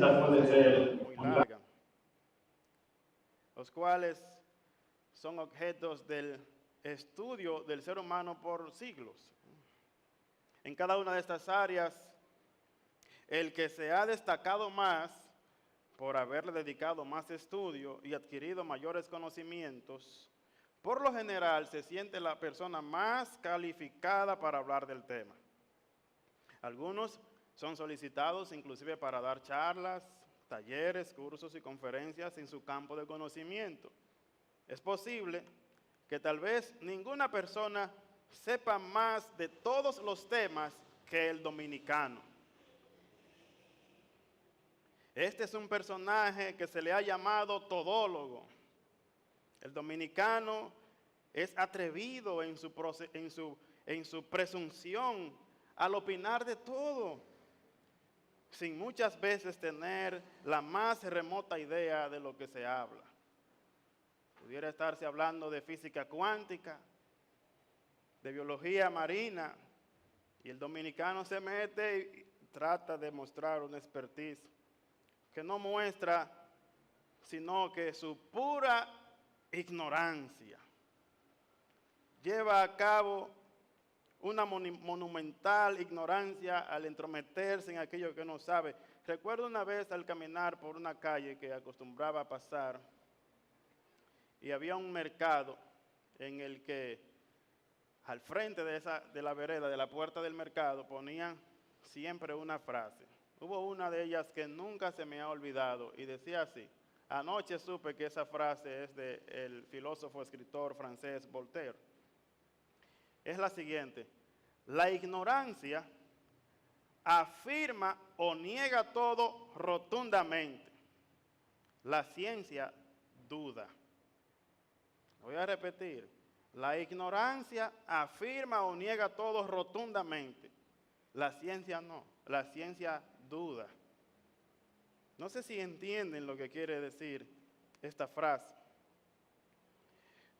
puede ser muy larga, los cuales son objetos del estudio del ser humano por siglos. En cada una de estas áreas, el que se ha destacado más por haberle dedicado más estudio y adquirido mayores conocimientos, por lo general se siente la persona más calificada para hablar del tema. Algunos son solicitados inclusive para dar charlas, talleres, cursos y conferencias en su campo de conocimiento. Es posible que tal vez ninguna persona sepa más de todos los temas que el dominicano. Este es un personaje que se le ha llamado todólogo. El dominicano es atrevido en su presunción al opinar de todo, sin muchas veces tener la más remota idea de lo que se habla. Pudiera estarse hablando de física cuántica, de biología marina, y el dominicano se mete y trata de mostrar una expertise que no muestra sino que su pura ignorancia. Lleva a cabo una monumental ignorancia al entrometerse en aquello que no sabe. Recuerdo una vez al caminar por una calle que acostumbraba a pasar y había un mercado en el que al frente de la vereda, de la puerta del mercado, ponían siempre una frase. Hubo una de ellas que nunca se me ha olvidado y decía así: anoche supe que esa frase es del filósofo escritor francés Voltaire. Es la siguiente: la ignorancia afirma o niega todo rotundamente. La ciencia duda. Voy a repetir: la ignorancia afirma o niega todo rotundamente. La ciencia no, la ciencia duda. No sé si entienden lo que quiere decir esta frase.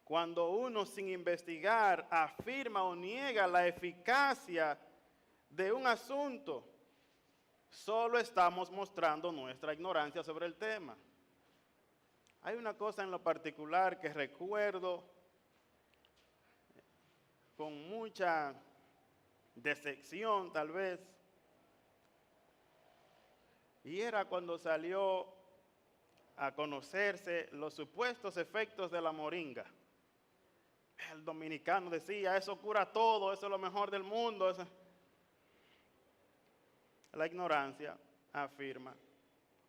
Cuando uno sin investigar afirma o niega la eficacia de un asunto, solo estamos mostrando nuestra ignorancia sobre el tema. Hay una cosa en lo particular que recuerdo con mucha decepción tal vez, y era cuando salió a conocerse los supuestos efectos de la moringa. El dominicano decía: eso cura todo, eso es lo mejor del mundo. La ignorancia afirma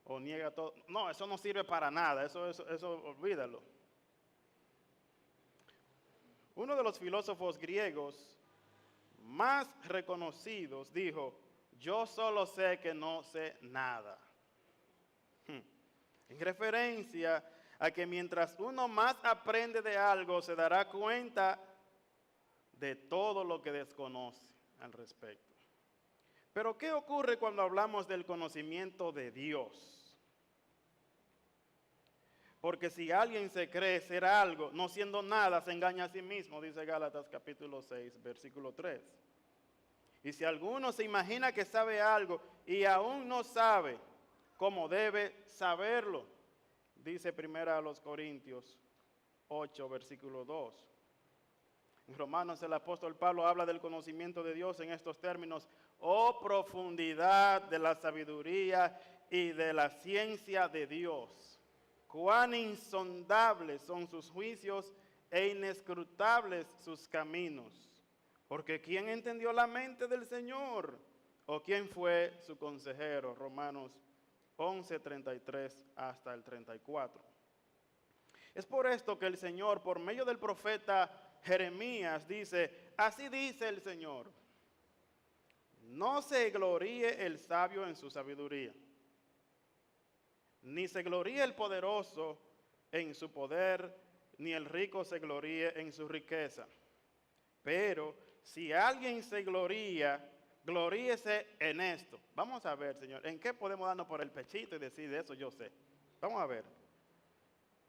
o niega todo. No, eso no sirve para nada, eso olvídalo. Uno de los filósofos griegos más reconocidos dijo: yo solo sé que no sé nada. En referencia a que mientras uno más aprende de algo, se dará cuenta de todo lo que desconoce al respecto. Pero ¿qué ocurre cuando hablamos del conocimiento de Dios? Porque si alguien se cree ser algo, no siendo nada, se engaña a sí mismo, dice Gálatas capítulo 6, versículo 3. Y si alguno se imagina que sabe algo y aún no sabe cómo debe saberlo, dice 1 Corintios 8, versículo 2. En Romanos el apóstol Pablo habla del conocimiento de Dios en estos términos: oh profundidad de la sabiduría y de la ciencia de Dios, cuán insondables son sus juicios e inescrutables sus caminos. Porque ¿quién entendió la mente del Señor? ¿O quién fue su consejero? Romanos 11, 33 hasta el 34. Es por esto que el Señor, por medio del profeta Jeremías, dice: así dice el Señor, no se gloríe el sabio en su sabiduría, ni se gloríe el poderoso en su poder, ni el rico se gloríe en su riqueza. Pero si alguien se gloría, gloríese en esto. Vamos a ver, Señor, ¿en qué podemos darnos por el pechito y decir de eso yo sé? Vamos a ver.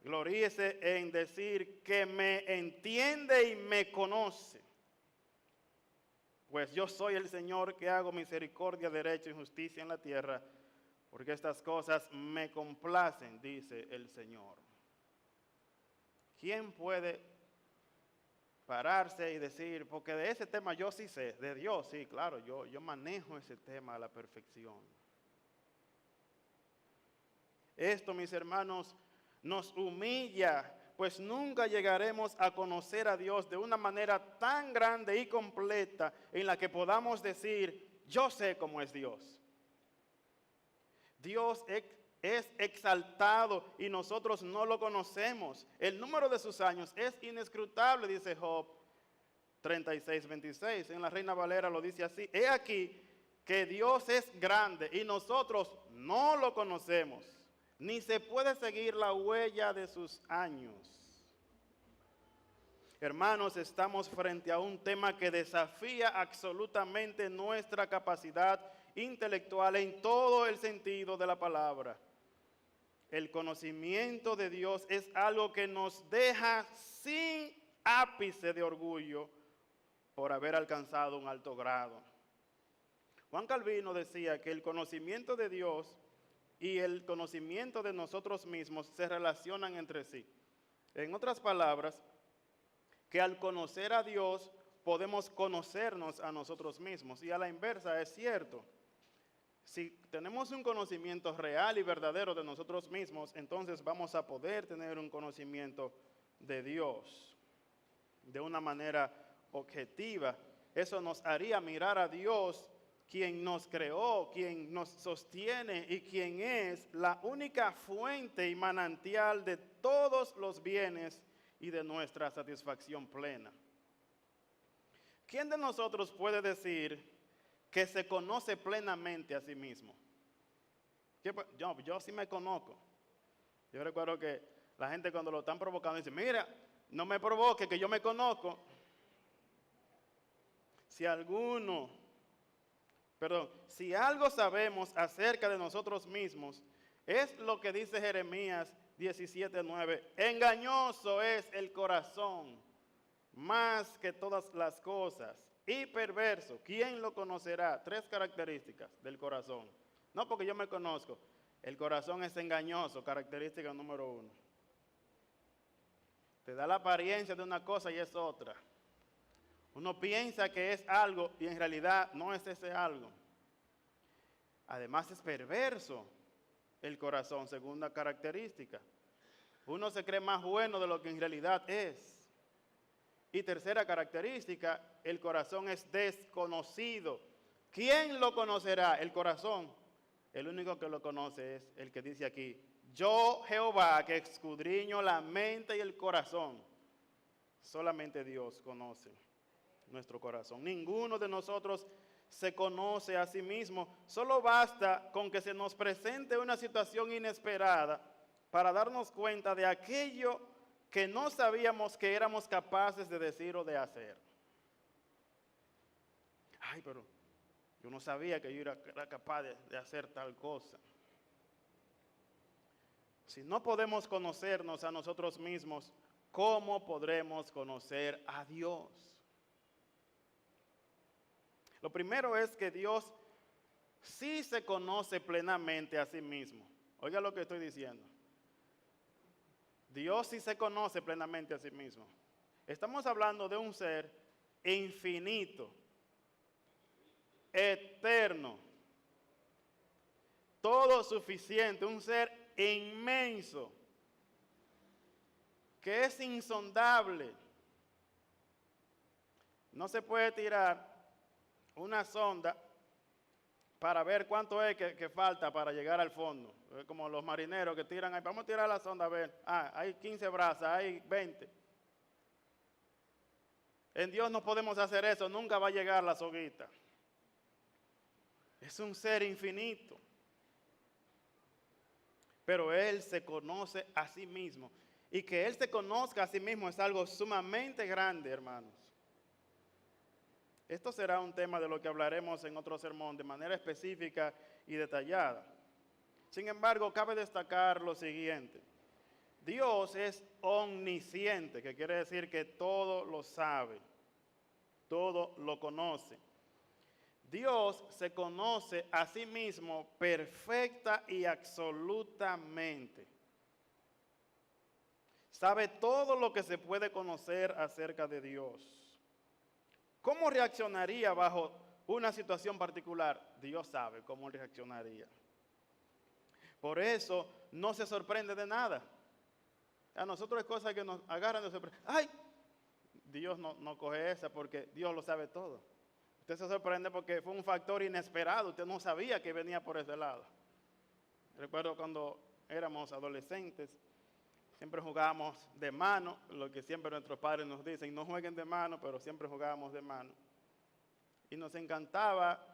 Gloríese en decir que me entiende y me conoce. Pues yo soy el Señor que hago misericordia, derecho y justicia en la tierra, porque estas cosas me complacen, dice el Señor. ¿Quién puede pararse y decir, porque de ese tema yo sí sé, de Dios, sí, claro, yo manejo ese tema a la perfección? Esto, mis hermanos, nos humilla, pues nunca llegaremos a conocer a Dios de una manera tan grande y completa en la que podamos decir, yo sé cómo es Dios. Dios es exaltado y nosotros no lo conocemos. El número de sus años es inescrutable, dice Job 36:26. En la Reina Valera lo dice así: he aquí que Dios es grande y nosotros no lo conocemos, ni se puede seguir la huella de sus años. Hermanos, estamos frente a un tema que desafía absolutamente nuestra capacidad intelectual en todo el sentido de la palabra. El conocimiento de Dios es algo que nos deja sin ápice de orgullo por haber alcanzado un alto grado. Juan Calvino decía que el conocimiento de Dios y el conocimiento de nosotros mismos se relacionan entre sí. En otras palabras, que al conocer a Dios podemos conocernos a nosotros mismos. Y a la inversa es cierto. Si tenemos un conocimiento real y verdadero de nosotros mismos, entonces vamos a poder tener un conocimiento de Dios de una manera objetiva. Eso nos haría mirar a Dios, quien nos creó, quien nos sostiene y quien es la única fuente y manantial de todos los bienes y de nuestra satisfacción plena. ¿Quién de nosotros puede decir que se conoce plenamente a sí mismo? Yo sí me conozco. Yo recuerdo que la gente cuando lo están provocando dice, mira, no me provoque que yo me conozco. Si algo sabemos acerca de nosotros mismos, es lo que dice Jeremías 17:9. Engañoso es el corazón más que todas las cosas y perverso. ¿Quién lo conocerá? 3 características del corazón. No porque yo me conozco. El corazón es engañoso, característica número 1. Te da la apariencia de una cosa y es otra. Uno piensa que es algo y en realidad no es ese algo. Además es perverso el corazón, segunda característica. Uno se cree más bueno de lo que en realidad es. Y tercera característica, el corazón es desconocido. ¿Quién lo conocerá? El corazón. El único que lo conoce es el que dice aquí, yo Jehová que escudriño la mente y el corazón. Solamente Dios conoce nuestro corazón. Ninguno de nosotros se conoce a sí mismo. Solo basta con que se nos presente una situación inesperada para darnos cuenta de aquello que no sabíamos que éramos capaces de decir o de hacer. Ay, pero yo no sabía que yo era capaz de hacer tal cosa. Si no podemos conocernos a nosotros mismos, ¿cómo podremos conocer a Dios? Lo primero es que Dios sí se conoce plenamente a sí mismo. Oiga lo que estoy diciendo. Dios sí se conoce plenamente a sí mismo. Estamos hablando de un ser infinito, eterno, todo suficiente, un ser inmenso, que es insondable. No se puede tirar una sonda para ver cuánto es que falta para llegar al fondo. Es como los marineros que tiran ahí, vamos a tirar la sonda a ver, hay 15 brazas, hay 20. En Dios no podemos hacer eso, nunca va a llegar la soguita. Es un ser infinito. Pero Él se conoce a sí mismo. Y que Él se conozca a sí mismo es algo sumamente grande, hermanos. Esto será un tema de lo que hablaremos en otro sermón de manera específica y detallada. Sin embargo, cabe destacar lo siguiente. Dios es omnisciente, que quiere decir que todo lo sabe, todo lo conoce. Dios se conoce a sí mismo perfecta y absolutamente. Sabe todo lo que se puede conocer acerca de Dios. ¿Cómo reaccionaría bajo una situación particular? Dios sabe cómo reaccionaría. Por eso no se sorprende de nada. A nosotros hay cosas que nos agarran de sorpresa. ¡Ay! Dios no coge esa porque Dios lo sabe todo. Usted se sorprende porque fue un factor inesperado. Usted no sabía que venía por ese lado. Recuerdo cuando éramos adolescentes, siempre jugábamos de mano, lo que siempre nuestros padres nos dicen, no jueguen de mano, pero siempre jugábamos de mano. Y nos encantaba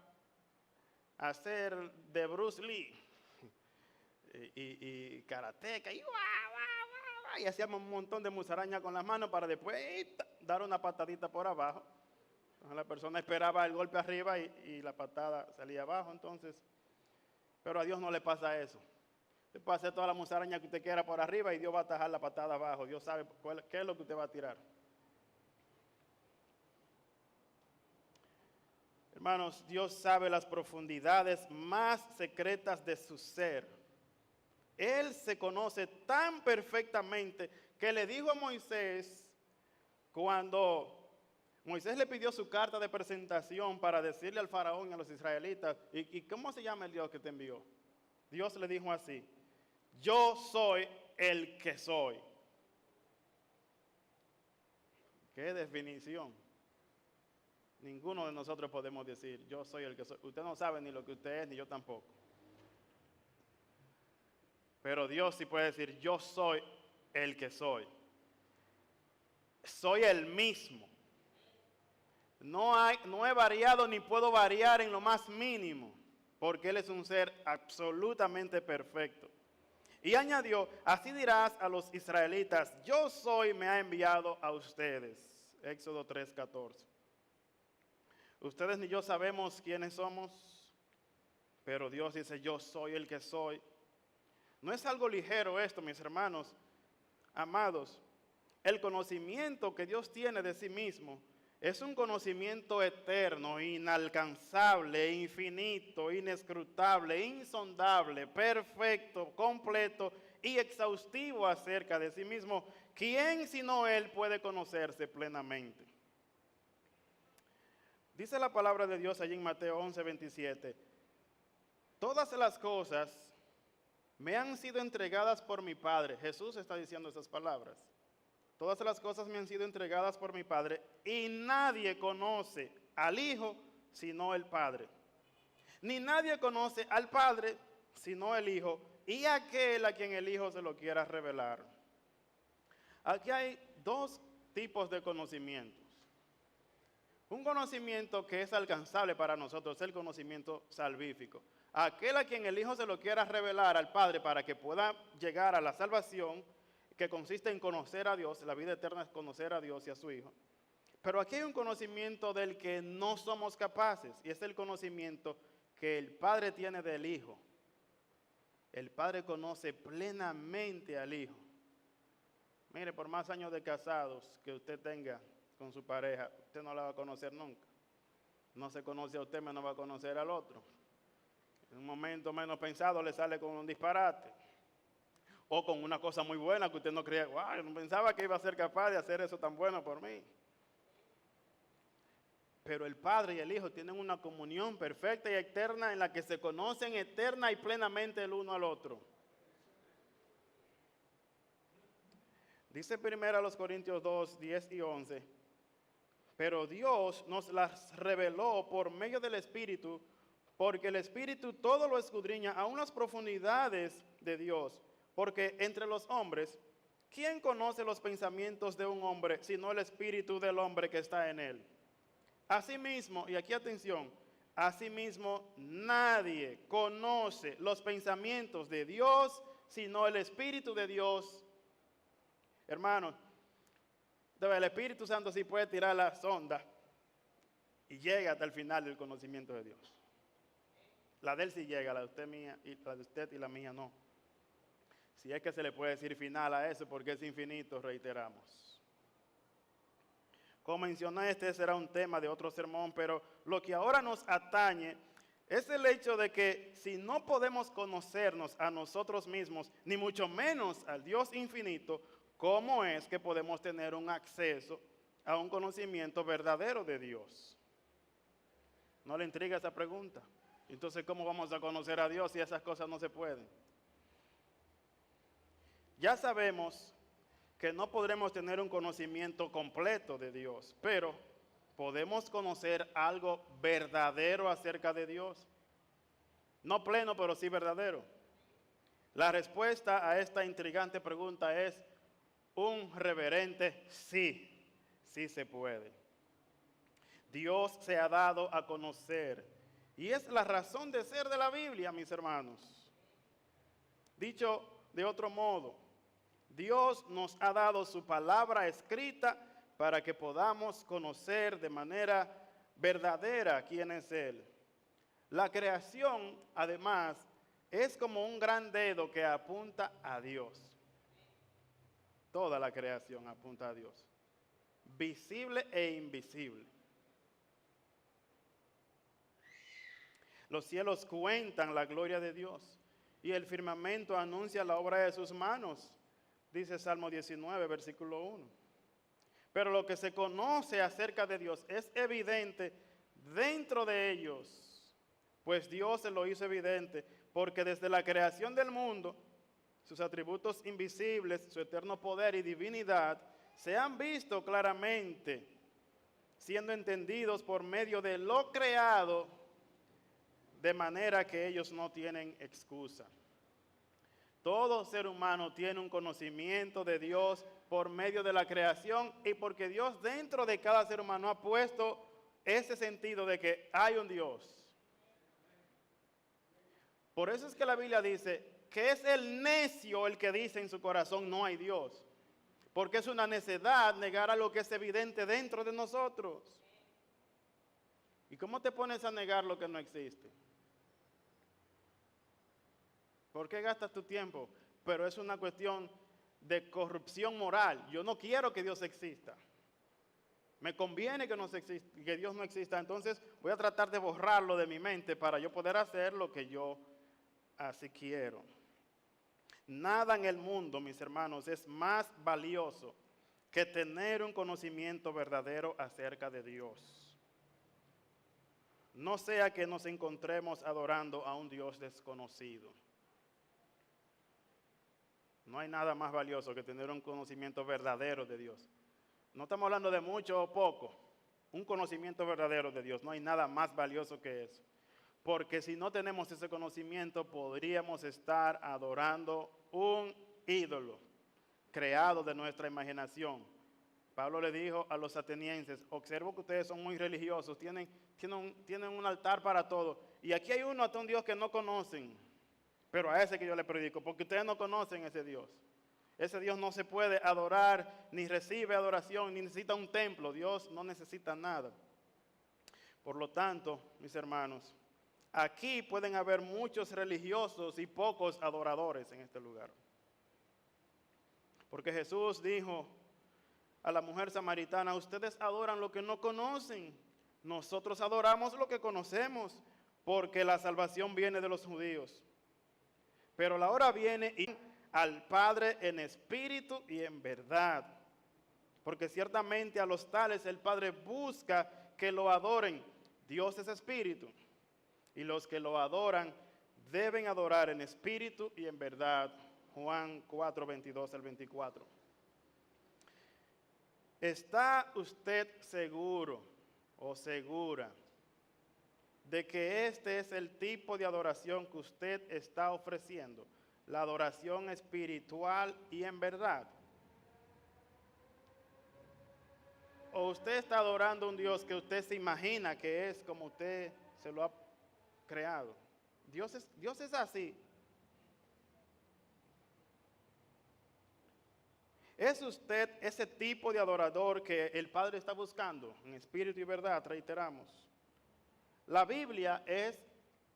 hacer de Bruce Lee y karateca y hacíamos un montón de musaraña con las manos para después dar una patadita por abajo. Entonces, la persona esperaba el golpe arriba y la patada salía abajo, entonces. Pero a Dios no le pasa eso. Usted puede hacer toda la musaraña que usted quiera por arriba y Dios va a atajar la patada abajo. Dios sabe qué es lo que usted va a tirar. Hermanos, Dios sabe las profundidades más secretas de su ser. Él se conoce tan perfectamente que le dijo a Moisés, cuando Moisés le pidió su carta de presentación para decirle al faraón y a los israelitas, ¿y cómo se llama el Dios que te envió? Dios le dijo así, yo soy el que soy. ¿Qué definición? Ninguno de nosotros podemos decir, yo soy el que soy. Usted no sabe ni lo que usted es, ni yo tampoco. Pero Dios sí puede decir, yo soy el que soy. Soy el mismo. No he variado ni puedo variar en lo más mínimo, porque Él es un ser absolutamente perfecto. Y añadió, así dirás a los israelitas, yo soy, me ha enviado a ustedes. Éxodo 3:14. Ustedes ni yo sabemos quiénes somos, pero Dios dice, yo soy el que soy. No es algo ligero esto, mis hermanos, amados. El conocimiento que Dios tiene de sí mismo es un conocimiento eterno, inalcanzable, infinito, inescrutable, insondable, perfecto, completo y exhaustivo acerca de sí mismo. ¿Quién sino Él puede conocerse plenamente? Dice la palabra de Dios allí en Mateo 11:27. Todas las cosas me han sido entregadas por mi Padre. Jesús está diciendo esas palabras. Todas las cosas me han sido entregadas por mi Padre y nadie conoce al Hijo sino el Padre. Ni nadie conoce al Padre sino el Hijo y aquel a quien el Hijo se lo quiera revelar. Aquí hay dos tipos de conocimientos. Un conocimiento que es alcanzable para nosotros es el conocimiento salvífico. Aquel a quien el Hijo se lo quiera revelar al Padre para que pueda llegar a la salvación, que consiste en conocer a Dios, la vida eterna es conocer a Dios y a su Hijo. Pero aquí hay un conocimiento del que no somos capaces, y es el conocimiento que el Padre tiene del Hijo. El Padre conoce plenamente al Hijo. Mire, por más años de casados que usted tenga con su pareja, usted no la va a conocer nunca. No se conoce a usted, menos va a conocer al otro. En un momento menos pensado le sale con un disparate. O con una cosa muy buena que usted no creía, wow, yo no pensaba que iba a ser capaz de hacer eso tan bueno por mí. Pero el Padre y el Hijo tienen una comunión perfecta y eterna en la que se conocen eterna y plenamente el uno al otro. Dice primero a los Corintios 2, 10 y 11, pero Dios nos las reveló por medio del Espíritu, porque el Espíritu todo lo escudriña, aún las profundidades de Dios. Porque entre los hombres, ¿quién conoce los pensamientos de un hombre sino el espíritu del hombre que está en él? Asimismo, y aquí atención, asimismo nadie conoce los pensamientos de Dios sino el Espíritu de Dios. Hermanos, el Espíritu Santo sí puede tirar la sonda y llega hasta el final del conocimiento de Dios. La de él sí llega, la de usted mía, y la de usted y la mía no. Si es que se le puede decir final a eso, porque es infinito, reiteramos. Como mencioné, este será un tema de otro sermón, pero lo que ahora nos atañe es el hecho de que si no podemos conocernos a nosotros mismos, ni mucho menos al Dios infinito, ¿cómo es que podemos tener un acceso a un conocimiento verdadero de Dios? ¿No le intriga esa pregunta? Entonces, ¿cómo vamos a conocer a Dios si esas cosas no se pueden? Ya sabemos que no podremos tener un conocimiento completo de Dios, pero podemos conocer algo verdadero acerca de Dios. No pleno, pero sí verdadero. La respuesta a esta intrigante pregunta es un reverente sí, sí se puede. Dios se ha dado a conocer y es la razón de ser de la Biblia, mis hermanos. Dicho de otro modo, Dios nos ha dado su palabra escrita para que podamos conocer de manera verdadera quién es Él. La creación, además, es como un gran dedo que apunta a Dios. Toda la creación apunta a Dios, visible e invisible. Los cielos cuentan la gloria de Dios y el firmamento anuncia la obra de sus manos, dice Salmo 19, versículo 1. Pero lo que se conoce acerca de Dios es evidente dentro de ellos, pues Dios se lo hizo evidente, porque desde la creación del mundo, sus atributos invisibles, su eterno poder y divinidad, se han visto claramente, siendo entendidos por medio de lo creado, de manera que ellos no tienen excusa. Todo ser humano tiene un conocimiento de Dios por medio de la creación y porque Dios dentro de cada ser humano ha puesto ese sentido de que hay un Dios. Por eso es que la Biblia dice que es el necio el que dice en su corazón no hay Dios. Porque es una necedad negar a lo que es evidente dentro de nosotros. ¿Y cómo te pones a negar lo que no existe? ¿Por qué gastas tu tiempo? Pero es una cuestión de corrupción moral. Yo no quiero que Dios exista. Me conviene que Dios no exista. Entonces voy a tratar de borrarlo de mi mente para yo poder hacer lo que yo así quiero. Nada en el mundo, mis hermanos, es más valioso que tener un conocimiento verdadero acerca de Dios. No sea que nos encontremos adorando a un Dios desconocido. No hay nada más valioso que tener un conocimiento verdadero de Dios. No estamos hablando de mucho o poco. Un conocimiento verdadero de Dios. No hay nada más valioso que eso. Porque si no tenemos ese conocimiento, podríamos estar adorando un ídolo creado de nuestra imaginación. Pablo le dijo a los atenienses, observo que ustedes son muy religiosos, tienen un altar para todo. Y aquí hay uno hasta un Dios que no conocen. Pero a ese que yo le predico, porque ustedes no conocen ese Dios. Ese Dios no se puede adorar, ni recibe adoración, ni necesita un templo. Dios no necesita nada. Por lo tanto, mis hermanos, aquí pueden haber muchos religiosos y pocos adoradores en este lugar. Porque Jesús dijo a la mujer samaritana, ustedes adoran lo que no conocen. Nosotros adoramos lo que conocemos, porque la salvación viene de los judíos. Pero la hora viene y al Padre en espíritu y en verdad. Porque ciertamente a los tales el Padre busca que lo adoren. Dios es espíritu. Y los que lo adoran deben adorar en espíritu y en verdad. Juan 4, 22 al 24. ¿Está usted seguro o segura de que este es el tipo de adoración que usted está ofreciendo? La adoración espiritual y en verdad. ¿O usted está adorando a un Dios que usted se imagina que es como usted se lo ha creado? Dios es así. ¿Es usted ese tipo de adorador que el Padre está buscando en espíritu y verdad? Reiteramos. La Biblia es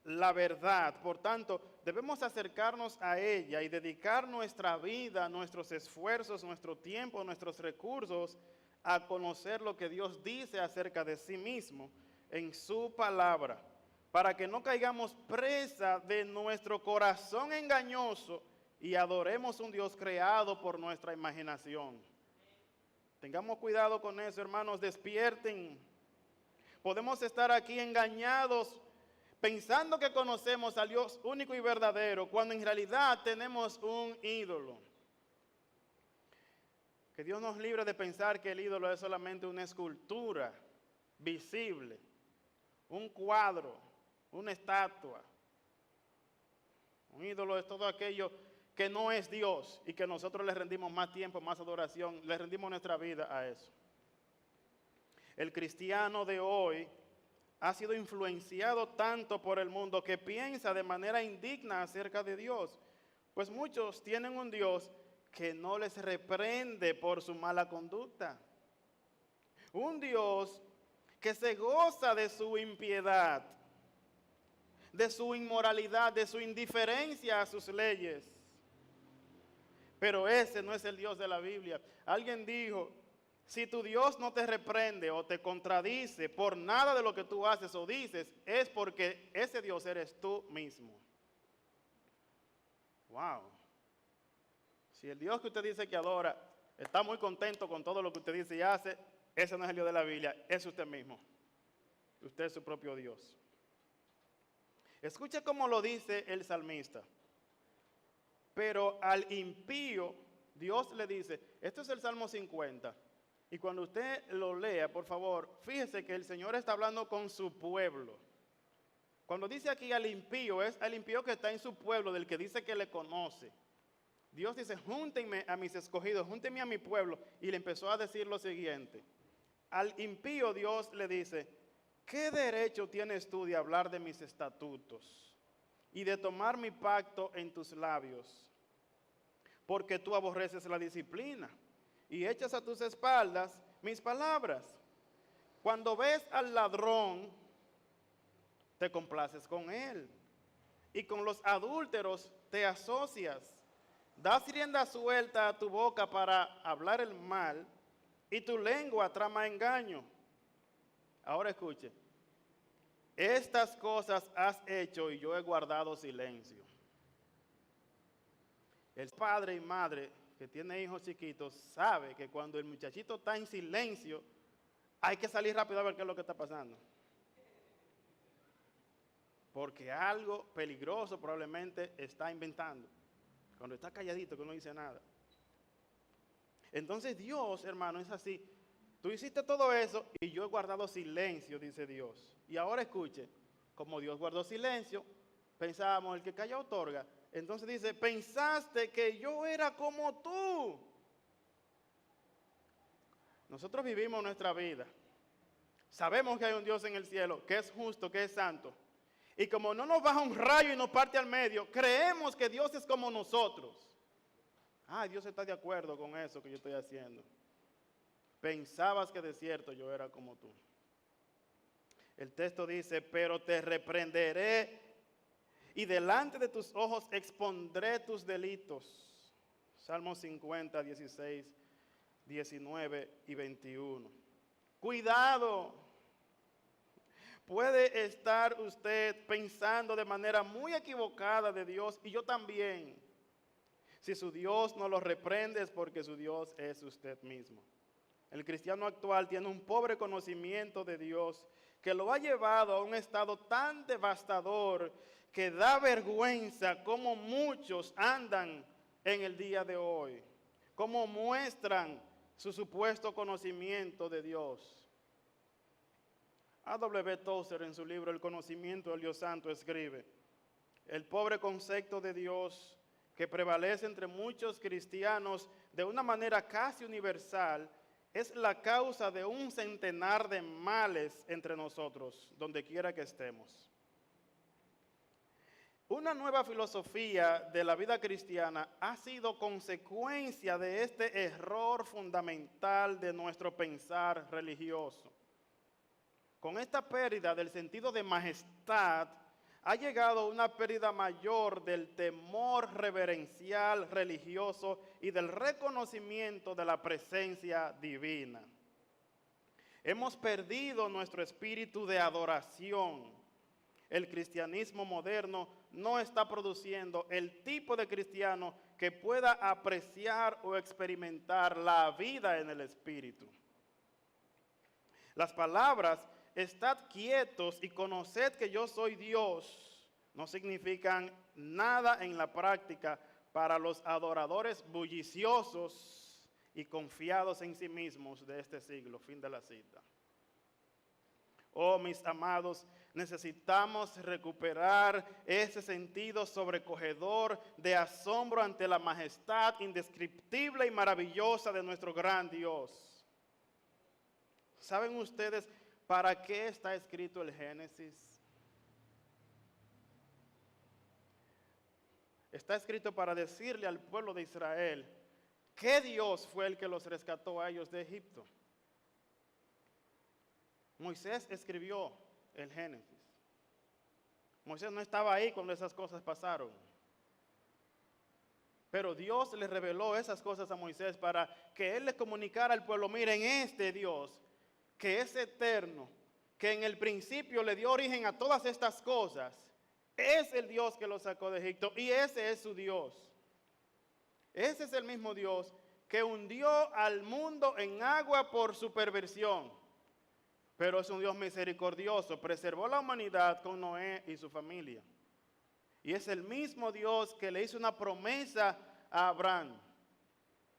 la verdad, por tanto, debemos acercarnos a ella y dedicar nuestra vida, nuestros esfuerzos, nuestro tiempo, nuestros recursos a conocer lo que Dios dice acerca de sí mismo en su palabra, para que no caigamos presa de nuestro corazón engañoso y adoremos un Dios creado por nuestra imaginación. Tengamos cuidado con eso, hermanos, despierten. Podemos estar aquí engañados pensando que conocemos al Dios único y verdadero, cuando en realidad tenemos un ídolo. Que Dios nos libre de pensar que el ídolo es solamente una escultura visible, un cuadro, una estatua. Un ídolo es todo aquello que no es Dios y que nosotros le rendimos más tiempo, más adoración, le rendimos nuestra vida a eso. El cristiano de hoy ha sido influenciado tanto por el mundo que piensa de manera indigna acerca de Dios, pues muchos tienen un Dios que no les reprende por su mala conducta. Un Dios que se goza de su impiedad, de su inmoralidad, de su indiferencia a sus leyes. Pero ese no es el Dios de la Biblia. Alguien dijo, si tu Dios no te reprende o te contradice por nada de lo que tú haces o dices, es porque ese Dios eres tú mismo. Wow. Si el Dios que usted dice que adora está muy contento con todo lo que usted dice y hace, ese no es el Dios de la Biblia, es usted mismo. Usted es su propio Dios. Escuche cómo lo dice el salmista. Pero al impío, Dios le dice, esto es el Salmo 50, y cuando usted lo lea, por favor, fíjese que el Señor está hablando con su pueblo. Cuando dice aquí al impío, es al impío que está en su pueblo, del que dice que le conoce. Dios dice, júntenme a mis escogidos, júntenme a mi pueblo, y le empezó a decir lo siguiente. Al impío Dios le dice, ¿qué derecho tienes tú de hablar de mis estatutos y de tomar mi pacto en tus labios? Porque tú aborreces la disciplina y echas a tus espaldas mis palabras. Cuando ves al ladrón, te complaces con él, y con los adúlteros te asocias. Das rienda suelta a tu boca para hablar el mal, y tu lengua trama engaño. Ahora escuche, estas cosas has hecho y yo he guardado silencio. El padre y madre que tiene hijos chiquitos sabe que cuando el muchachito está en silencio, hay que salir rápido a ver qué es lo que está pasando. Porque algo peligroso probablemente está inventando. Cuando está calladito, que no dice nada. Entonces Dios, hermano, es así. Tú hiciste todo eso y yo he guardado silencio, dice Dios. Y ahora escuche, como Dios guardó silencio, pensábamos, el que calla otorga. Entonces dice, pensaste que yo era como tú. Nosotros vivimos nuestra vida. Sabemos que hay un Dios en el cielo, que es justo, que es santo. Y como no nos baja un rayo y nos parte al medio, creemos que Dios es como nosotros. Dios está de acuerdo con eso que yo estoy haciendo. Pensabas que de cierto yo era como tú. El texto dice, pero te reprenderé y delante de tus ojos expondré tus delitos. Salmo 50, 16, 19 y 21. Cuidado. Puede estar usted pensando de manera muy equivocada de Dios, y yo también. Si su Dios no lo reprende es porque su Dios es usted mismo. El cristiano actual tiene un pobre conocimiento de Dios que lo ha llevado a un estado tan devastador que da vergüenza cómo muchos andan en el día de hoy, cómo muestran su supuesto conocimiento de Dios. A.W. Tozer, en su libro El conocimiento del Dios Santo, escribe, el pobre concepto de Dios que prevalece entre muchos cristianos de una manera casi universal es la causa de un centenar de males entre nosotros, donde quiera que estemos. Una nueva filosofía de la vida cristiana ha sido consecuencia de este error fundamental de nuestro pensar religioso. Con esta pérdida del sentido de majestad, ha llegado una pérdida mayor del temor reverencial religioso y del reconocimiento de la presencia divina. Hemos perdido nuestro espíritu de adoración. El cristianismo moderno no está produciendo el tipo de cristiano que pueda apreciar o experimentar la vida en el espíritu. Las palabras, estad quietos y conoced que yo soy Dios, no significan nada en la práctica para los adoradores bulliciosos y confiados en sí mismos de este siglo. Fin de la cita. Oh, mis amados, necesitamos recuperar ese sentido sobrecogedor de asombro ante la majestad indescriptible y maravillosa de nuestro gran Dios. ¿Saben ustedes para qué está escrito el Génesis? Está escrito para decirle al pueblo de Israel que Dios fue el que los rescató a ellos de Egipto. Moisés escribió el Génesis. Moisés no estaba ahí cuando esas cosas pasaron. Pero Dios le reveló esas cosas a Moisés para que él le comunicara al pueblo, miren, este Dios, que es eterno, que en el principio le dio origen a todas estas cosas, es el Dios que los sacó de Egipto y ese es su Dios. Ese es el mismo Dios que hundió al mundo en agua por su perversión. Pero es un Dios misericordioso, preservó la humanidad con Noé y su familia. Y es el mismo Dios que le hizo una promesa a Abraham.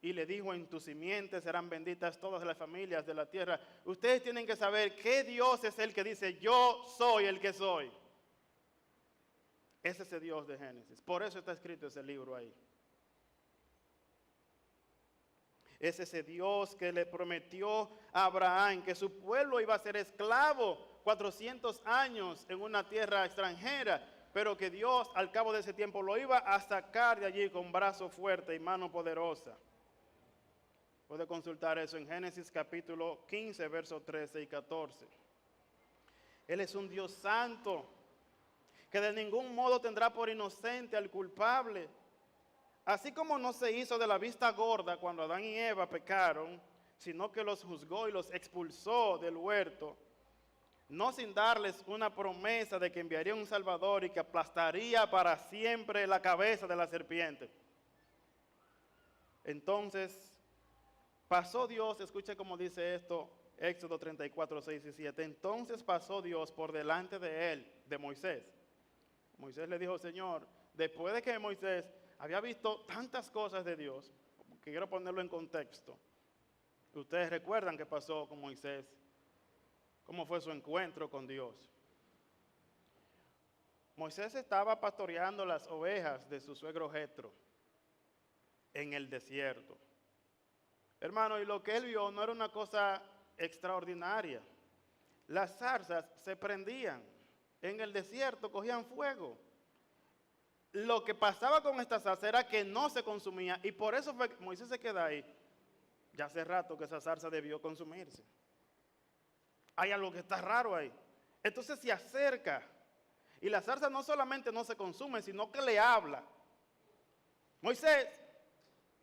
Y le dijo, en tu simiente serán benditas todas las familias de la tierra. Ustedes tienen que saber qué Dios es el que dice, yo soy el que soy. Es ese Dios de Génesis. Por eso está escrito ese libro ahí. Es ese Dios que le prometió a Abraham que su pueblo iba a ser esclavo 400 años en una tierra extranjera, pero que Dios al cabo de ese tiempo lo iba a sacar de allí con brazo fuerte y mano poderosa. Puede consultar eso en Génesis capítulo 15, versos 13 y 14. Él es un Dios santo, que de ningún modo tendrá por inocente al culpable. Así como no se hizo de la vista gorda cuando Adán y Eva pecaron, sino que los juzgó y los expulsó del huerto, no sin darles una promesa de que enviaría un Salvador y que aplastaría para siempre la cabeza de la serpiente. Entonces, pasó Dios, escuche cómo dice esto, Éxodo 34, 6 y 7. Entonces pasó Dios por delante de él, de Moisés. Moisés le dijo, Señor, después de que Moisés había visto tantas cosas de Dios, que quiero ponerlo en contexto. Ustedes recuerdan qué pasó con Moisés, cómo fue su encuentro con Dios. Moisés estaba pastoreando las ovejas de su suegro Jetro en el desierto. Hermano, y lo que él vio no era una cosa extraordinaria. Las zarzas se prendían, en el desierto cogían fuego. Lo que pasaba con esta zarza era que no se consumía y por eso fue que Moisés se queda ahí. Ya hace rato que esa zarza debió consumirse. Hay algo que está raro ahí. Entonces se acerca y la zarza no solamente no se consume, sino que le habla. Moisés,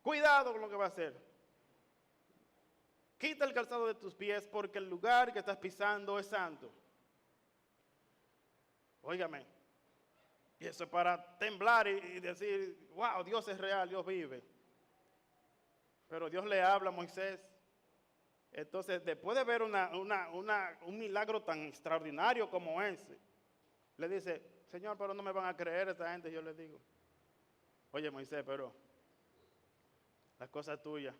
cuidado con lo que va a hacer. Quita el calzado de tus pies porque el lugar que estás pisando es santo. Óigame. Y eso es para temblar y decir, wow, Dios es real, Dios vive. Pero Dios le habla a Moisés. Entonces, después de ver un milagro tan extraordinario como ese, le dice, Señor, pero no me van a creer esta gente. Yo le digo, oye Moisés, pero la cosa es tuya.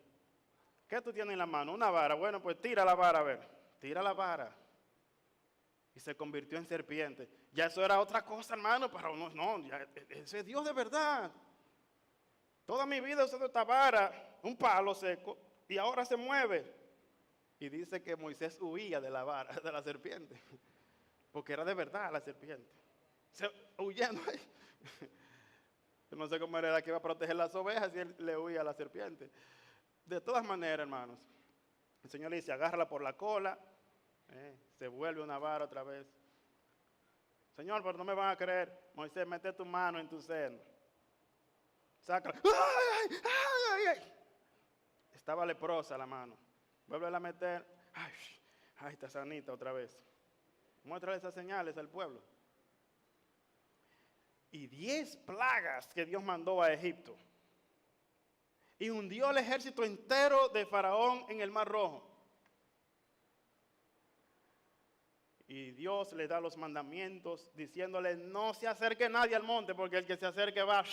¿Qué tú tienes en la mano? Una vara. Bueno, pues tira la vara, a ver. Tira la vara. Y se convirtió en serpiente. Ya eso era otra cosa, hermano, pero no, ya, ese es Dios de verdad. Toda mi vida he usado esta vara, un palo seco, y ahora se mueve. Y dice que Moisés huía de la vara, de la serpiente, porque era de verdad la serpiente. Huyendo ahí. No sé cómo era que iba a proteger las ovejas y él le huía a la serpiente. De todas maneras, hermanos, el Señor le dice, agárrala por la cola, se vuelve una vara otra vez. Señor, pero no me van a creer. Moisés, mete tu mano en tu seno. Sácala. ¡Ay, ay, ay, ay! Estaba leprosa la mano. Vuelve a meter. Ay, Ay, está sanita otra vez. Muéstrale esas señales al pueblo. Y 10 plagas que Dios mandó a Egipto. Y hundió el ejército entero de Faraón en el Mar Rojo. Y Dios le da los mandamientos diciéndole, no se acerque nadie al monte, porque el que se acerque va.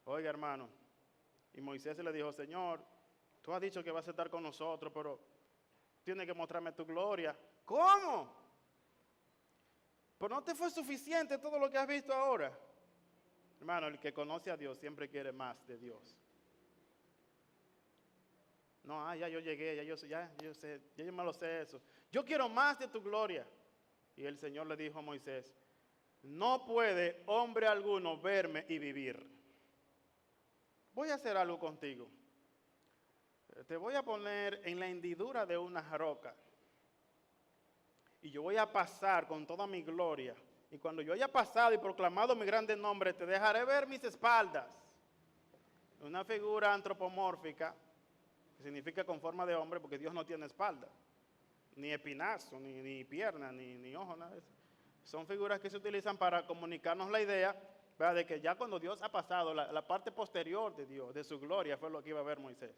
Oiga, hermano. Y Moisés le dijo, Señor, tú has dicho que vas a estar con nosotros, pero tienes que mostrarme tu gloria. ¿Cómo? Pero no te fue suficiente todo lo que has visto ahora. Hermano, el que conoce a Dios siempre quiere más de Dios. No, ya yo llegué, ya yo sé, ya yo me lo sé eso. Yo quiero más de tu gloria. Y el Señor le dijo a Moisés, no puede hombre alguno verme y vivir. Voy a hacer algo contigo. Te voy a poner en la hendidura de una roca. Y yo voy a pasar con toda mi gloria. Y cuando yo haya pasado y proclamado mi grande nombre, te dejaré ver mis espaldas. Una figura antropomórfica, que significa con forma de hombre, porque Dios no tiene espalda, ni espinazo, ni pierna, ni ojo, nada de eso. Son figuras que se utilizan para comunicarnos la idea, ¿verdad?, de que ya cuando Dios ha pasado, la parte posterior de Dios, de su gloria, fue lo que iba a ver Moisés.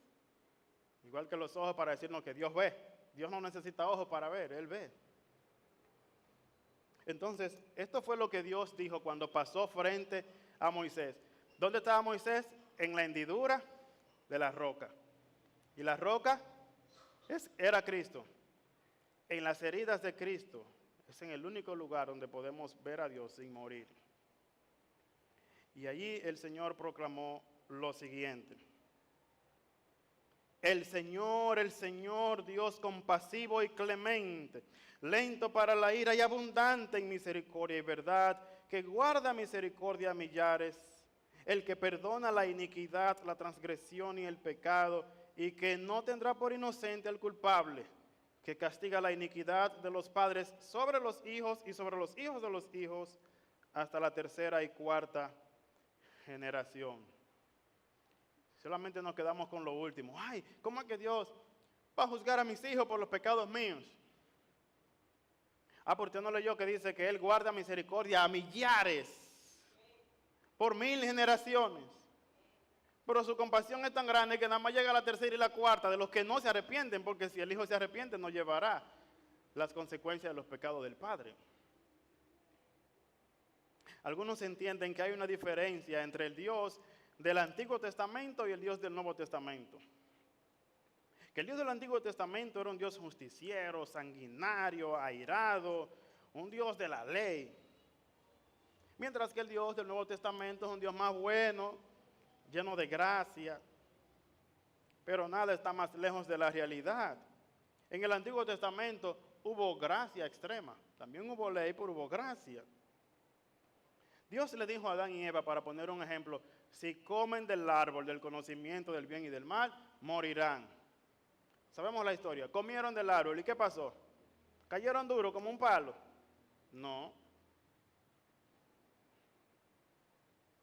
Igual que los ojos para decirnos que Dios ve. Dios no necesita ojos para ver, Él ve. Entonces, esto fue lo que Dios dijo cuando pasó frente a Moisés. ¿Dónde estaba Moisés? En la hendidura de la roca. Y la roca era Cristo. En las heridas de Cristo es en el único lugar donde podemos ver a Dios sin morir. Y allí el Señor proclamó lo siguiente. El Señor, Dios compasivo y clemente, lento para la ira y abundante en misericordia y verdad, que guarda misericordia a millares, el que perdona la iniquidad, la transgresión y el pecado, y que no tendrá por inocente al culpable, que castiga la iniquidad de los padres sobre los hijos y sobre los hijos de los hijos, hasta la tercera y cuarta generación. Solamente nos quedamos con lo último. Ay, ¿cómo es que Dios va a juzgar a mis hijos por los pecados míos? Ah, ¿por qué no leyó que dice que Él guarda misericordia a millares, por 1000 generaciones? Pero su compasión es tan grande que nada más llega a la tercera y la cuarta de los que no se arrepienten, porque si el hijo se arrepiente no llevará las consecuencias de los pecados del padre. Algunos entienden que hay una diferencia entre el Dios del Antiguo Testamento y el Dios del Nuevo Testamento. Que el Dios del Antiguo Testamento era un Dios justiciero, sanguinario, airado, un Dios de la ley. Mientras que el Dios del Nuevo Testamento es un Dios más bueno, lleno de gracia. Pero nada está más lejos de la realidad. En el Antiguo Testamento hubo gracia extrema. También hubo ley, pero hubo gracia. Dios le dijo a Adán y Eva, para poner un ejemplo, si comen del árbol del conocimiento del bien y del mal, morirán. Sabemos la historia. Comieron del árbol, ¿y qué pasó? ¿Cayeron duro como un palo? No.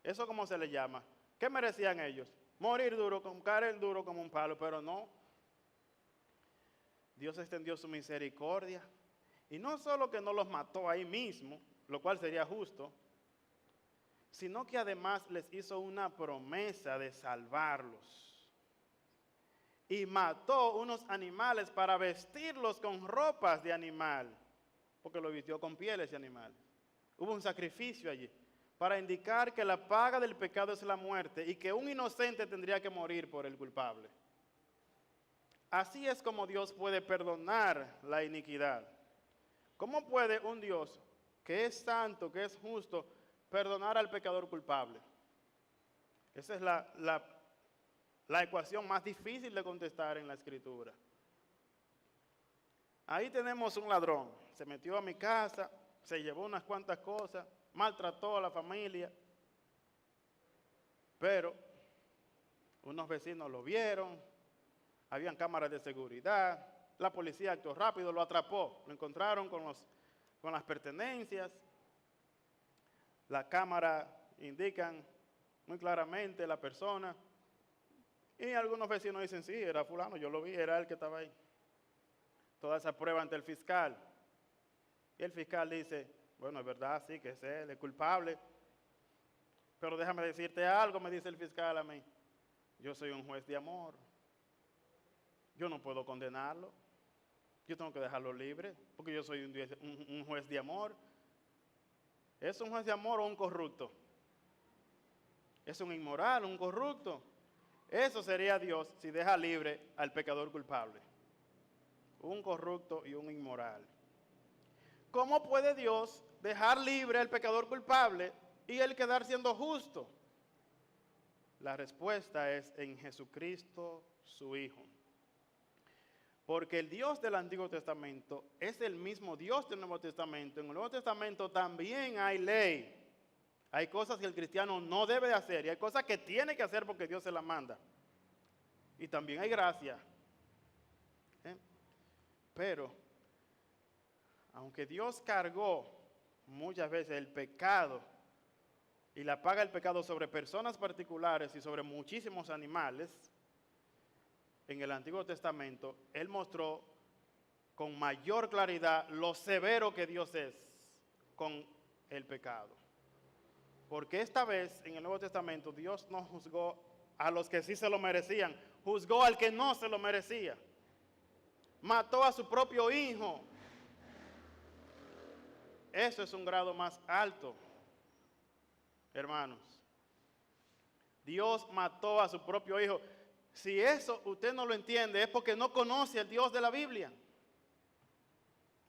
¿Eso cómo se le llama? ¿Qué merecían ellos? Morir duro, caer duro como un palo, pero no. Dios extendió su misericordia. Y no solo que no los mató ahí mismo, lo cual sería justo, sino que además les hizo una promesa de salvarlos. Y mató unos animales para vestirlos con ropas de animal, porque lo vistió con pieles de animal. Hubo un sacrificio allí, para indicar que la paga del pecado es la muerte y que un inocente tendría que morir por el culpable. Así es como Dios puede perdonar la iniquidad. ¿Cómo puede un Dios que es santo, que es justo, perdonar al pecador culpable? Esa es la ecuación más difícil de contestar en la Escritura. Ahí tenemos un ladrón, se metió a mi casa, se llevó unas cuantas cosas, maltrató a la familia, pero unos vecinos lo vieron, habían cámaras de seguridad, la policía actuó rápido, lo atrapó, lo encontraron con las pertenencias. La cámara indican muy claramente la persona, Y algunos vecinos dicen, sí, era fulano, yo lo vi, era él que estaba ahí. Toda esa prueba ante el fiscal. Y el fiscal dice, bueno, es verdad, sí, que es él, es culpable. Pero déjame decirte algo, me dice el fiscal a mí. Yo soy un juez de amor. Yo no puedo condenarlo. Yo tengo que dejarlo libre, porque yo soy un juez de amor. ¿Es un juez de amor o un corrupto? Es un inmoral, un corrupto. Eso sería Dios si deja libre al pecador culpable. Un corrupto y un inmoral. ¿Cómo puede Dios dejar libre al pecador culpable y él quedar siendo justo? La respuesta es en Jesucristo, su Hijo. Porque el Dios del Antiguo Testamento es el mismo Dios del Nuevo Testamento. En el Nuevo Testamento también hay ley. Hay cosas que el cristiano no debe de hacer y hay cosas que tiene que hacer porque Dios se las manda. Y también hay gracia. Pero, aunque Dios cargó muchas veces el pecado y la paga el pecado sobre personas particulares y sobre muchísimos animales, en el Antiguo Testamento, Él mostró con mayor claridad lo severo que Dios es con el pecado. Porque esta vez, en el Nuevo Testamento, Dios no juzgó a los que sí se lo merecían, juzgó al que no se lo merecía. Mató a su propio hijo. Eso es un grado más alto, hermanos. Dios mató a su propio hijo. Si eso usted no lo entiende, es porque no conoce al Dios de la Biblia.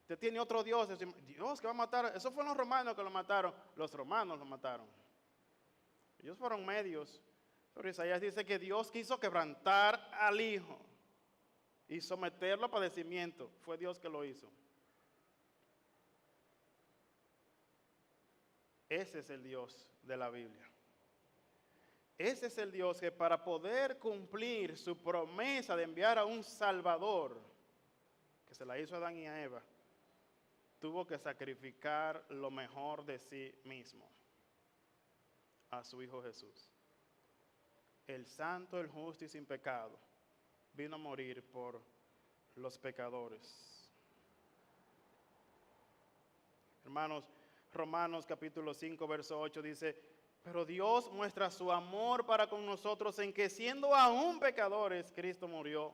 Usted tiene otro Dios. Dios que va a matar. Esos fueron los romanos que lo mataron. Los romanos lo mataron. Ellos fueron medios. Pero Isaías dice que Dios quiso quebrantar al hijo y someterlo a padecimiento. Fue Dios que lo hizo. Ese es el Dios de la Biblia. Ese es el Dios que para poder cumplir su promesa de enviar a un Salvador, que se la hizo a Adán y a Eva, tuvo que sacrificar lo mejor de sí mismo, a su Hijo Jesús. El santo, el justo y sin pecado, vino a morir por los pecadores. Hermanos, Romanos capítulo 5, verso 8 dice, pero Dios muestra su amor para con nosotros en que siendo aún pecadores, Cristo murió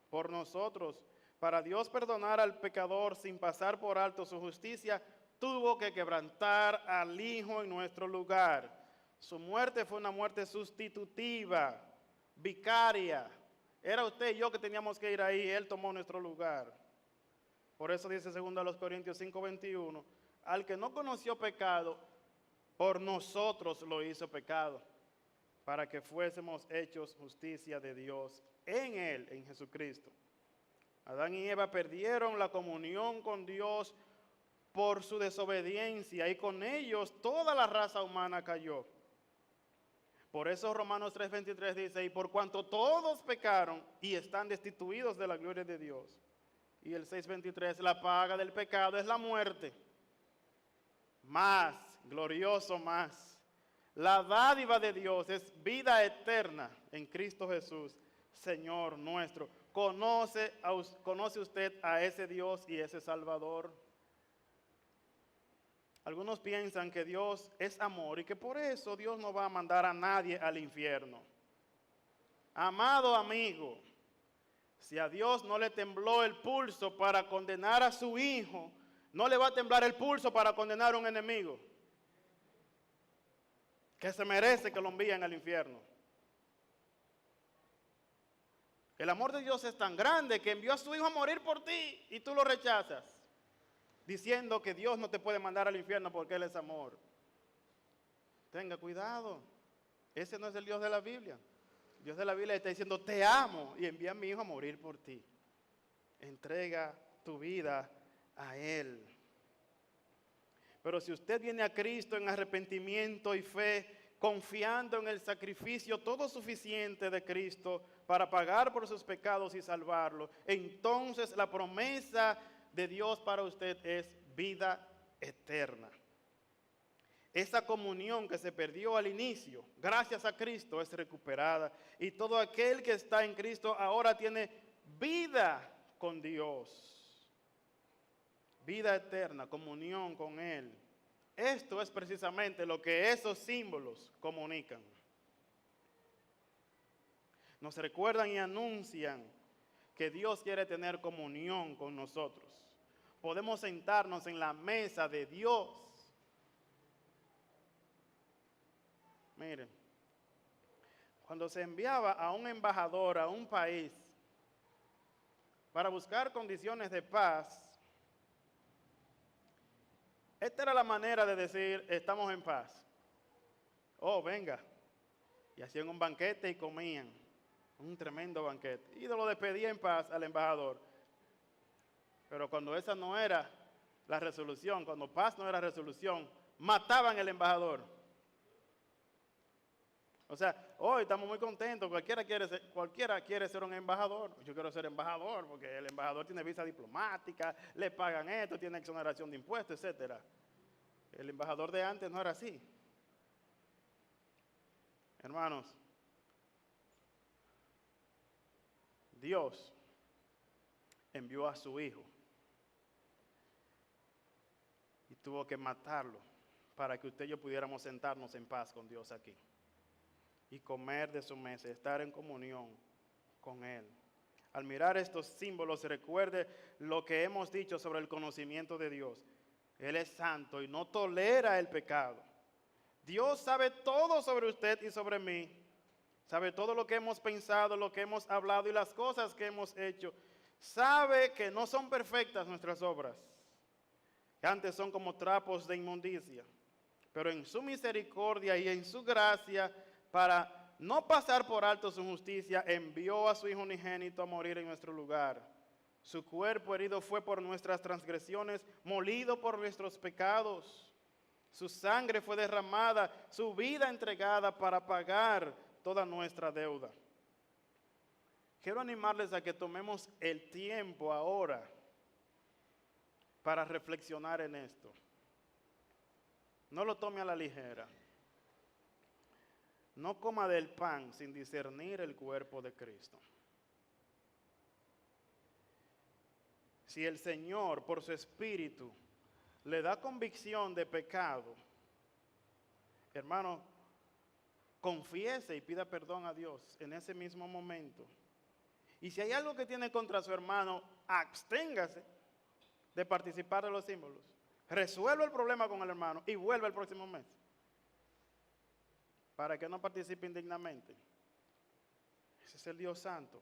por nosotros. Para Dios perdonar al pecador sin pasar por alto su justicia, tuvo que quebrantar al Hijo en nuestro lugar. Su muerte fue una muerte sustitutiva, vicaria. Era usted y yo que teníamos que ir ahí, Él tomó nuestro lugar. Por eso dice 2 Corintios 5:21, al que no conoció pecado, por nosotros lo hizo pecado, para que fuésemos hechos justicia de Dios en Él, en Jesucristo. Adán y Eva perdieron la comunión con Dios por su desobediencia y con ellos toda la raza humana cayó. Por eso Romanos 3:23 dice, y por cuanto todos pecaron y están destituidos de la gloria de Dios. Y el 6:23, la paga del pecado es la muerte. Más, glorioso más. La dádiva de Dios es vida eterna en Cristo Jesús, Señor nuestro. ¿Conoce usted a ese Dios y ese Salvador? Algunos piensan que Dios es amor y que por eso Dios no va a mandar a nadie al infierno. Amado amigo, si a Dios no le tembló el pulso para condenar a su hijo, no le va a temblar el pulso para condenar a un enemigo que se merece que lo envíen al infierno. El amor de Dios es tan grande que envió a su hijo a morir por ti y tú lo rechazas, diciendo que Dios no te puede mandar al infierno porque Él es amor. Tenga cuidado, ese no es el Dios de la Biblia. El Dios de la Biblia está diciendo, te amo y envía a mi hijo a morir por ti. Entrega tu vida a Él. Pero si usted viene a Cristo en arrepentimiento y fe, confiando en el sacrificio todo suficiente de Cristo para pagar por sus pecados y salvarlo, entonces la promesa de Dios para usted es vida eterna. Esa comunión que se perdió al inicio, gracias a Cristo, es recuperada. Y todo aquel que está en Cristo ahora tiene vida con Dios. Vida eterna, comunión con Él. Esto es precisamente lo que esos símbolos comunican. Nos recuerdan y anuncian que Dios quiere tener comunión con nosotros. Podemos sentarnos en la mesa de Dios. Miren, cuando se enviaba a un embajador a un país para buscar condiciones de paz, esta era la manera de decir, estamos en paz. Oh, venga. Y hacían un banquete y comían. Un tremendo banquete. Y lo despedía en paz al embajador. Pero cuando esa no era la resolución, cuando paz no era resolución, mataban al embajador. O sea, hoy estamos muy contentos, cualquiera quiere ser un embajador. Yo quiero ser embajador porque el embajador tiene visa diplomática, le pagan esto, tiene exoneración de impuestos, etc. El embajador de antes no era así. Hermanos, Dios envió a su Hijo y tuvo que matarlo para que usted y yo pudiéramos sentarnos en paz con Dios aquí y comer de su mesa, estar en comunión con Él. Al mirar estos símbolos, recuerde lo que hemos dicho sobre el conocimiento de Dios. Él es santo y no tolera el pecado. Dios sabe todo sobre usted y sobre mí. Sabe todo lo que hemos pensado, lo que hemos hablado y las cosas que hemos hecho. Sabe que no son perfectas nuestras obras, que antes son como trapos de inmundicia. Pero en su misericordia y en su gracia, para no pasar por alto su justicia, envió a su Hijo unigénito a morir en nuestro lugar. Su cuerpo herido fue por nuestras transgresiones, molido por nuestros pecados. Su sangre fue derramada, su vida entregada para pagar toda nuestra deuda. Quiero animarles a que tomemos el tiempo ahora para reflexionar en esto. No lo tome a la ligera. No coma del pan sin discernir el cuerpo de Cristo. Si el Señor, por su Espíritu, le da convicción de pecado, hermano, confiese y pida perdón a Dios en ese mismo momento. Y si hay algo que tiene contra su hermano, absténgase de participar de los símbolos. Resuelva el problema con el hermano y vuelva el próximo mes, para que no participe indignamente. Ese es el Dios Santo.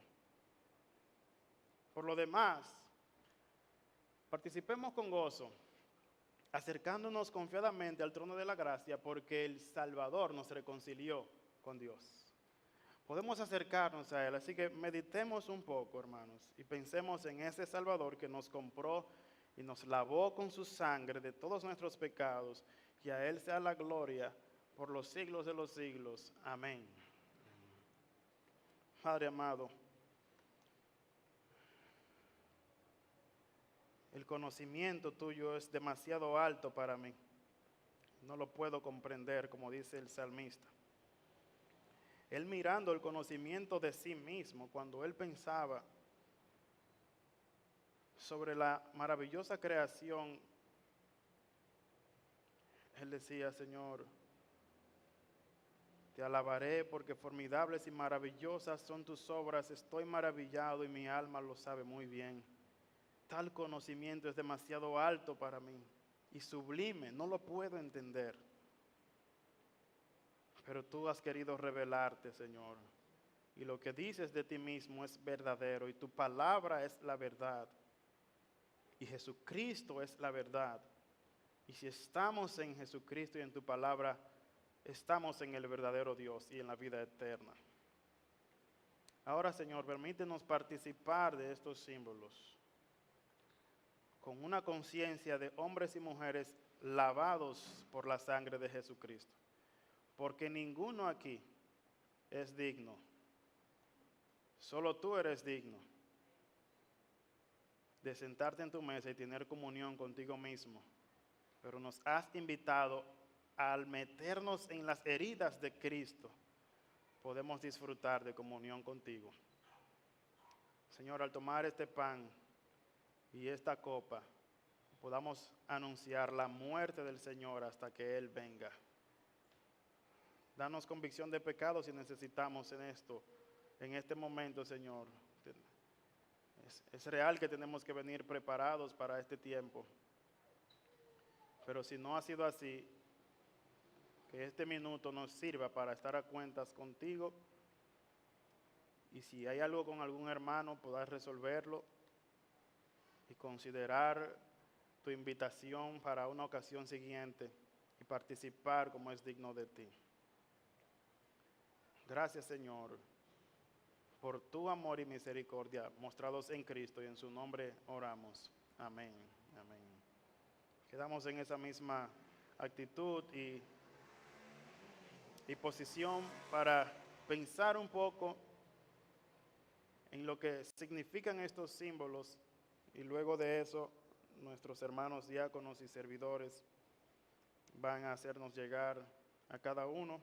Por lo demás, participemos con gozo, acercándonos confiadamente al trono de la gracia, porque el Salvador nos reconcilió con Dios. Podemos acercarnos a Él, así que meditemos un poco, hermanos, y pensemos en ese Salvador que nos compró y nos lavó con su sangre de todos nuestros pecados, y a Él sea la gloria por los siglos de los siglos. Amén. Padre amado, el conocimiento tuyo es demasiado alto para mí. No lo puedo comprender, como dice el salmista. Él mirando el conocimiento de sí mismo, cuando él pensaba sobre la maravillosa creación, él decía, Señor, te alabaré porque formidables y maravillosas son tus obras, estoy maravillado y mi alma lo sabe muy bien. Tal conocimiento es demasiado alto para mí y sublime, no lo puedo entender. Pero tú has querido revelarte, Señor, y lo que dices de ti mismo es verdadero y tu palabra es la verdad y Jesucristo es la verdad. Y si estamos en Jesucristo y en tu palabra, estamos en el verdadero Dios y en la vida eterna. Ahora, Señor, permítenos participar de estos símbolos con una conciencia de hombres y mujeres lavados por la sangre de Jesucristo. Porque ninguno aquí es digno. Solo tú eres digno de sentarte en tu mesa y tener comunión contigo mismo. Pero nos has invitado al meternos en las heridas de Cristo, podemos disfrutar de comunión contigo. Señor, al tomar este pan y esta copa, podamos anunciar la muerte del Señor hasta que Él venga. Danos convicción de pecado si necesitamos en esto, en este momento, Señor. Es real que tenemos que venir preparados para este tiempo. Pero si no ha sido así, que este minuto nos sirva para estar a cuentas contigo. Y si hay algo con algún hermano, puedas resolverlo y considerar tu invitación para una ocasión siguiente y participar como es digno de ti. Gracias, Señor, por tu amor y misericordia mostrados en Cristo, y en su nombre oramos. Amén. Amén. Quedamos en esa misma actitud y posición para pensar un poco en lo que significan estos símbolos, y luego de eso nuestros hermanos diáconos y servidores van a hacernos llegar a cada uno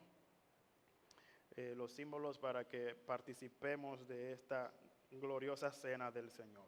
los símbolos para que participemos de esta gloriosa cena del Señor.